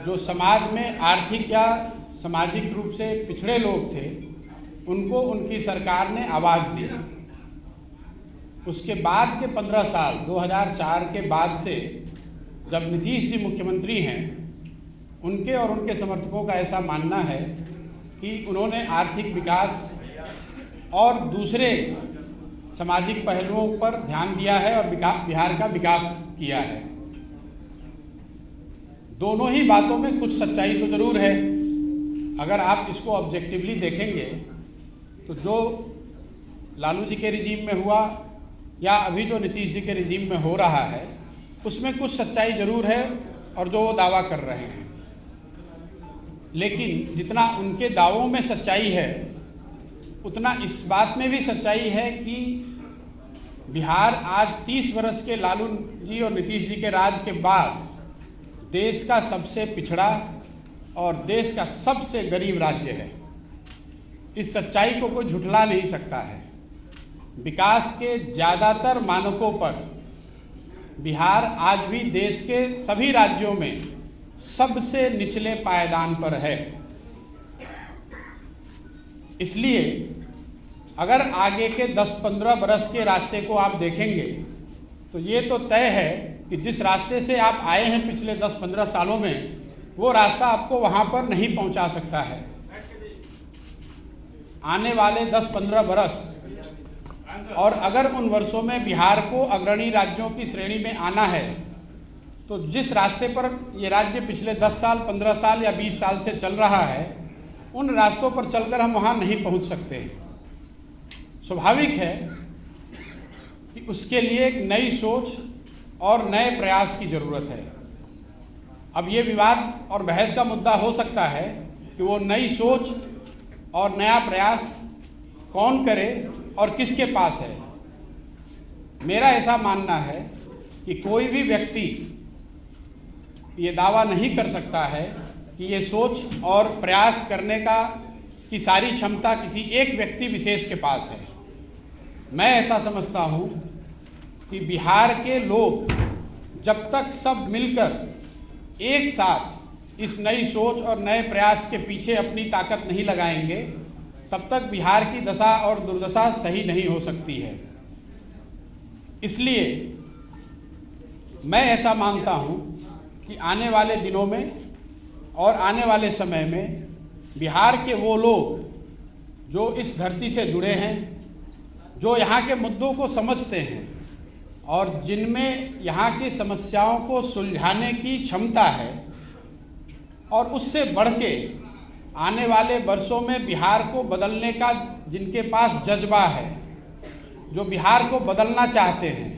जो समाज में आर्थिक या सामाजिक रूप से पिछड़े लोग थे उनको उनकी सरकार ने आवाज़ दी। उसके बाद के 15 साल 2004 के बाद से जब नीतीश जी मुख्यमंत्री हैं, उनके और उनके समर्थकों का ऐसा मानना है कि उन्होंने आर्थिक विकास और दूसरे सामाजिक पहलुओं पर ध्यान दिया है और बिहार का विकास किया है। दोनों ही बातों में कुछ सच्चाई तो ज़रूर है। अगर आप इसको ऑब्जेक्टिवली देखेंगे तो जो लालू जी के रिजीम में हुआ या अभी जो नीतीश जी के रिजीम में हो रहा है उसमें कुछ सच्चाई ज़रूर है और जो वो दावा कर रहे हैं, लेकिन जितना उनके दावों में सच्चाई है उतना इस बात में भी सच्चाई है कि बिहार आज 30 वर्ष के लालू जी और नीतीश जी के राज के बाद देश का सबसे पिछड़ा और देश का सबसे गरीब राज्य है। इस सच्चाई को कोई झुठला नहीं सकता है। विकास के ज़्यादातर मानकों पर बिहार आज भी देश के सभी राज्यों में सबसे निचले पायदान पर है। इसलिए अगर आगे के 10-15 बरस के रास्ते को आप देखेंगे तो ये तो तय है कि जिस रास्ते से आप आए हैं पिछले 10-15 सालों में, वो रास्ता आपको वहाँ पर नहीं पहुँचा सकता है। आने वाले 10-15 बरस और अगर उन वर्षों में बिहार को अग्रणी राज्यों की श्रेणी में आना है तो जिस रास्ते पर ये राज्य पिछले 10 साल, 15 साल या 20 साल से चल रहा है, उन रास्तों पर चलकर हम वहाँ नहीं पहुँच सकते। स्वाभाविक है कि उसके लिए एक नई सोच और नए प्रयास की ज़रूरत है। अब ये विवाद और बहस का मुद्दा हो सकता है कि वो नई सोच और नया प्रयास कौन करे और किसके पास है। मेरा ऐसा मानना है कि कोई भी व्यक्ति ये दावा नहीं कर सकता है कि ये सोच और प्रयास करने की सारी क्षमता किसी एक व्यक्ति विशेष के पास है। मैं ऐसा समझता हूँ कि बिहार के लोग जब तक सब मिलकर एक साथ इस नई सोच और नए प्रयास के पीछे अपनी ताकत नहीं लगाएंगे, तब तक बिहार की दशा और दुर्दशा सही नहीं हो सकती है। इसलिए मैं ऐसा मानता हूँ कि आने वाले दिनों में और आने वाले समय में बिहार के वो लोग जो इस धरती से जुड़े हैं, जो यहाँ के मुद्दों को समझते हैं और जिनमें यहाँ की समस्याओं को सुलझाने की क्षमता है और उससे बढ़ के आने वाले वर्षों में बिहार को बदलने का जिनके पास जज्बा है, जो बिहार को बदलना चाहते हैं,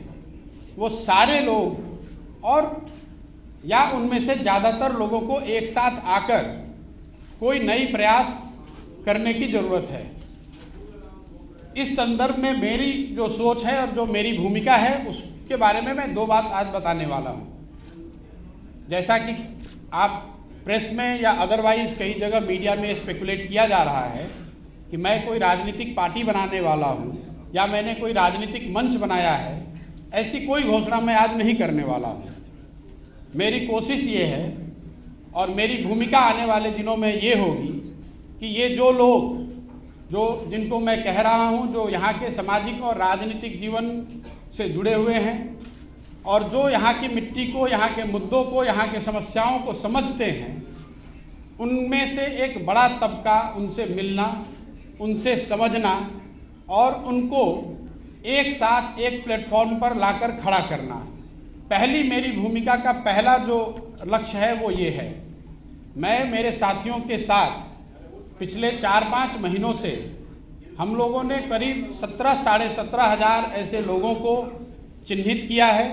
वो सारे लोग और या उनमें से ज़्यादातर लोगों को एक साथ आकर कोई नई प्रयास करने की ज़रूरत है। इस संदर्भ में मेरी जो सोच है और जो मेरी भूमिका है उसके बारे में मैं 2 बात आज बताने वाला हूँ। जैसा कि आप प्रेस में या अदरवाइज कई जगह मीडिया में स्पेकुलेट किया जा रहा है कि मैं कोई राजनीतिक पार्टी बनाने वाला हूँ या मैंने कोई राजनीतिक मंच बनाया है, ऐसी कोई घोषणा मैं आज नहीं करने वाला हूँ। मेरी कोशिश ये है और मेरी भूमिका आने वाले दिनों में ये होगी कि ये जो लोग जिनको मैं कह रहा हूँ, जो यहाँ के सामाजिक और राजनीतिक जीवन से जुड़े हुए हैं और जो यहाँ की मिट्टी को, यहाँ के मुद्दों को, यहाँ के समस्याओं को समझते हैं, उनमें से एक बड़ा तबका उनसे मिलना, उनसे समझना और उनको एक साथ एक प्लेटफॉर्म पर लाकर खड़ा करना। पहली मेरी भूमिका का पहला जो लक्ष्य है वो ये है। मैं मेरे साथियों के साथ पिछले 4-5 महीनों से हम लोगों ने करीब 17,000-17,500 ऐसे लोगों को चिन्हित किया है,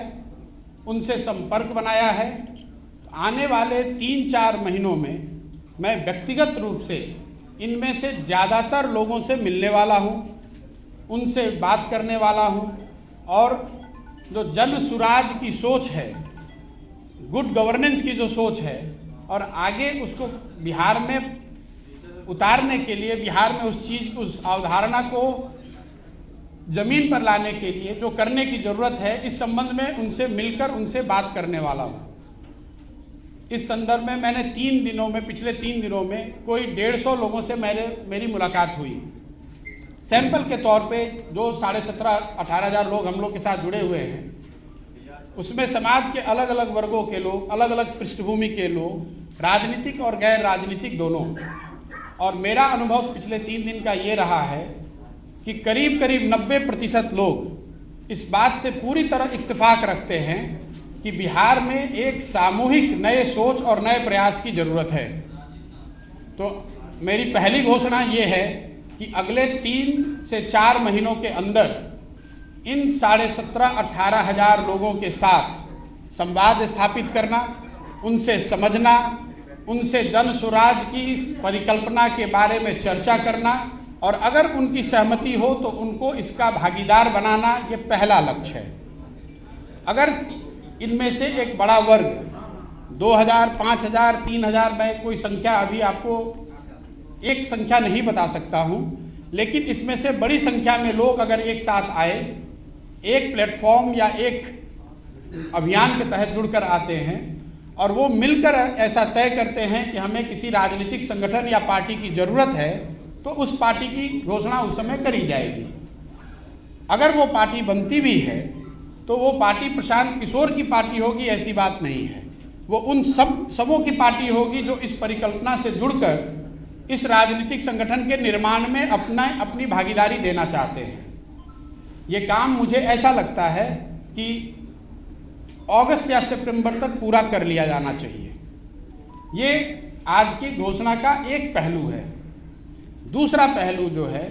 उनसे संपर्क बनाया है। आने वाले 3-4 महीनों में मैं व्यक्तिगत रूप से इनमें से ज़्यादातर लोगों से मिलने वाला हूँ, उनसे बात करने वाला हूँ और जो जन सुराज की सोच है, गुड गवर्नेंस की जो सोच है और आगे उसको बिहार में उतारने के लिए, बिहार में उस अवधारणा को ज़मीन पर लाने के लिए जो करने की ज़रूरत है, इस संबंध में उनसे मिलकर उनसे बात करने वाला हूँ। इस संदर्भ में मैंने पिछले 3 दिनों में कोई 150 लोगों से मेरी मुलाकात हुई। सैंपल के तौर पे जो 17,500-18 हज़ार लोग हम लोग के साथ जुड़े हुए हैं, उसमें समाज के अलग अलग वर्गों के लोग, अलग अलग पृष्ठभूमि के लोग, राजनीतिक और गैर राजनीतिक दोनों। और मेरा अनुभव पिछले 3 दिन का ये रहा है कि करीब करीब 90% लोग इस बात से पूरी तरह इत्तेफाक रखते हैं कि बिहार में एक सामूहिक नए सोच और नए प्रयास की ज़रूरत है। तो मेरी पहली घोषणा ये है कि अगले 3 से 4 महीनों के अंदर इन 17,500-18 हज़ार लोगों के साथ संवाद स्थापित करना, उनसे समझना, उनसे जन स्वराज की परिकल्पना के बारे में चर्चा करना और अगर उनकी सहमति हो तो उनको इसका भागीदार बनाना, ये पहला लक्ष्य है। अगर इनमें से एक बड़ा वर्ग 2,000, 5,000, 3,000, मैं कोई संख्या अभी आपको एक संख्या नहीं बता सकता हूँ, लेकिन इसमें से बड़ी संख्या में लोग अगर एक साथ आए, एक प्लेटफॉर्म या एक अभियान के तहत जुड़कर आते हैं और वो मिलकर ऐसा तय करते हैं कि हमें किसी राजनीतिक संगठन या पार्टी की ज़रूरत है, तो उस पार्टी की घोषणा उस समय करी जाएगी। अगर वो पार्टी बनती भी है तो वो पार्टी प्रशांत किशोर की पार्टी होगी, ऐसी बात नहीं है। वो उन सबों की पार्टी होगी जो इस परिकल्पना से जुड़कर इस राजनीतिक संगठन के निर्माण में अपनी भागीदारी देना चाहते हैं। ये काम मुझे ऐसा लगता है कि अगस्त या सितंबर तक पूरा कर लिया जाना चाहिए। ये आज की घोषणा का एक पहलू है। दूसरा पहलू जो है,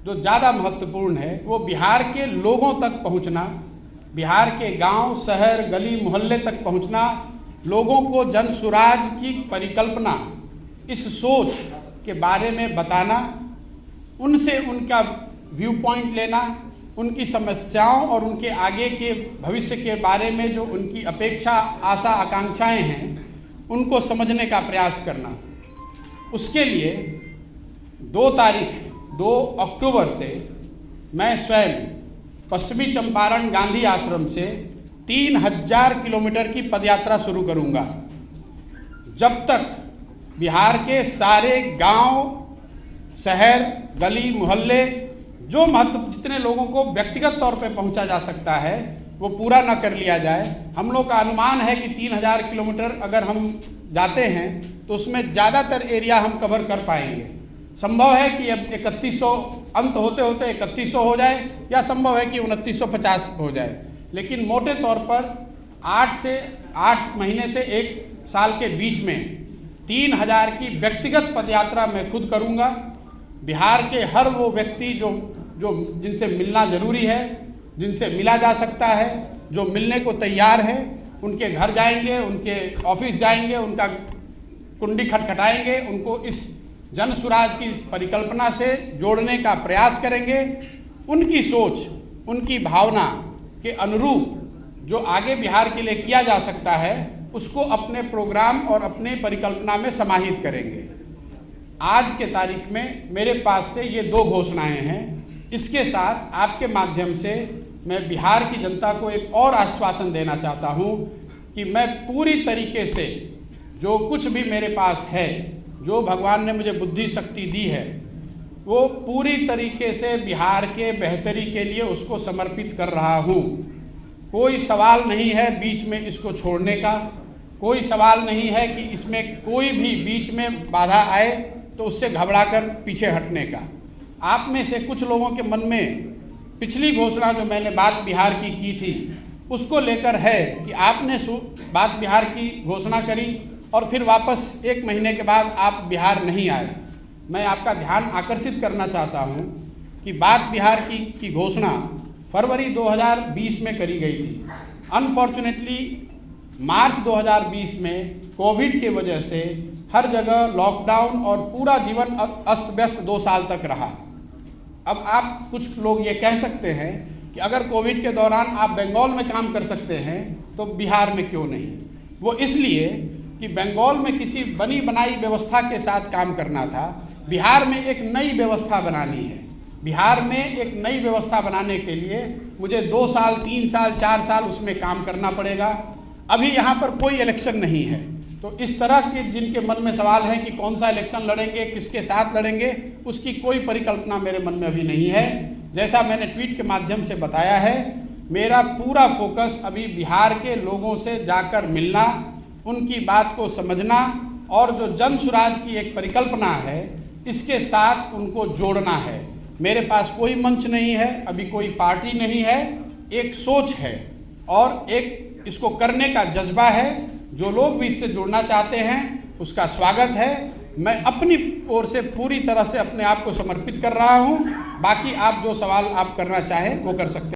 जो ज़्यादा महत्वपूर्ण है, वो बिहार के लोगों तक पहुंचना, बिहार के गांव, शहर, गली, मोहल्ले तक पहुंचना, लोगों को जन स्वराज की परिकल्पना, इस सोच के बारे में बताना, उनसे उनका व्यू पॉइंट लेना, उनकी समस्याओं और उनके आगे के भविष्य के बारे में जो उनकी अपेक्षा, आशा, आकांक्षाएं हैं, उनको समझने का प्रयास करना। उसके लिए 2 अक्टूबर से मैं स्वयं पश्चिमी चंपारण गांधी आश्रम से 3,000 किलोमीटर की पदयात्रा शुरू करूंगा। जब तक बिहार के सारे गांव, शहर, गली, मोहल्ले, जो जितने लोगों को व्यक्तिगत तौर पे पहुंचा जा सकता है, वो पूरा ना कर लिया जाए। हम लोग का अनुमान है कि 3,000 किलोमीटर अगर हम जाते हैं तो उसमें ज़्यादातर एरिया हम कवर कर पाएंगे। संभव है कि अब 3100 अंत होते होते 3100 हो जाए, या संभव है कि 2950 हो जाए, लेकिन मोटे तौर पर 8 महीने से 1 साल के बीच में 3,000 की व्यक्तिगत पदयात्रा मैं खुद करूंगा। बिहार के हर वो व्यक्ति जो जिनसे मिलना जरूरी है, जिनसे मिला जा सकता है, जो मिलने को तैयार है, उनके घर जाएंगे, उनके ऑफिस जाएंगे, उनका कुंडी खटखटाएंगे, उनको इस जन स्वराज की परिकल्पना से जोड़ने का प्रयास करेंगे। उनकी सोच, उनकी भावना के अनुरूप जो आगे बिहार के लिए किया जा सकता है, उसको अपने प्रोग्राम और अपने परिकल्पना में समाहित करेंगे। आज के तारीख में मेरे पास से ये 2 घोषणाएं हैं। इसके साथ आपके माध्यम से मैं बिहार की जनता को एक और आश्वासन देना चाहता हूं कि मैं पूरी तरीके से जो कुछ भी मेरे पास है, जो भगवान ने मुझे बुद्धि शक्ति दी है, वो पूरी तरीके से बिहार के बेहतरी के लिए उसको समर्पित कर रहा हूँ। कोई सवाल नहीं है बीच में इसको छोड़ने का, कोई सवाल नहीं है कि इसमें कोई भी बीच में बाधा आए तो उससे घबराकर पीछे हटने का। आप में से कुछ लोगों के मन में पिछली घोषणा जो मैंने बात बिहार की थी, उसको लेकर है कि आपने बात बिहार की घोषणा करी और फिर वापस 1 महीने के बाद आप बिहार नहीं आए। मैं आपका ध्यान आकर्षित करना चाहता हूं कि बात बिहार की घोषणा फरवरी 2020 में करी गई थी। अनफॉर्चुनेटली मार्च 2020 में कोविड के वजह से हर जगह लॉकडाउन और पूरा जीवन अस्त व्यस्त 2 साल तक रहा। अब आप कुछ लोग ये कह सकते हैं कि अगर कोविड के दौरान आप बंगाल में काम कर सकते हैं तो बिहार में क्यों नहीं। वो इसलिए कि बंगाल में किसी बनी बनाई व्यवस्था के साथ काम करना था, बिहार में एक नई व्यवस्था बनानी है। बिहार में एक नई व्यवस्था बनाने के लिए मुझे 2 साल, 3 साल, 4 साल उसमें काम करना पड़ेगा। अभी यहाँ पर कोई इलेक्शन नहीं है, तो इस तरह के जिनके मन में सवाल है कि कौन सा इलेक्शन लड़ेंगे, किसके साथ लड़ेंगे, उसकी कोई परिकल्पना मेरे मन में अभी नहीं है। जैसा मैंने ट्वीट के माध्यम से बताया है, मेरा पूरा फोकस अभी बिहार के लोगों से जाकर मिलना, उनकी बात को समझना और जो जन सुराज की एक परिकल्पना है इसके साथ उनको जोड़ना है। मेरे पास कोई मंच नहीं है, अभी कोई पार्टी नहीं है, एक सोच है और एक इसको करने का जज्बा है। जो लोग भी इससे जुड़ना चाहते हैं उसका स्वागत है। मैं अपनी ओर से पूरी तरह से अपने आप को समर्पित कर रहा हूं। बाकी आप जो सवाल आप करना चाहें वो कर सकते हैं।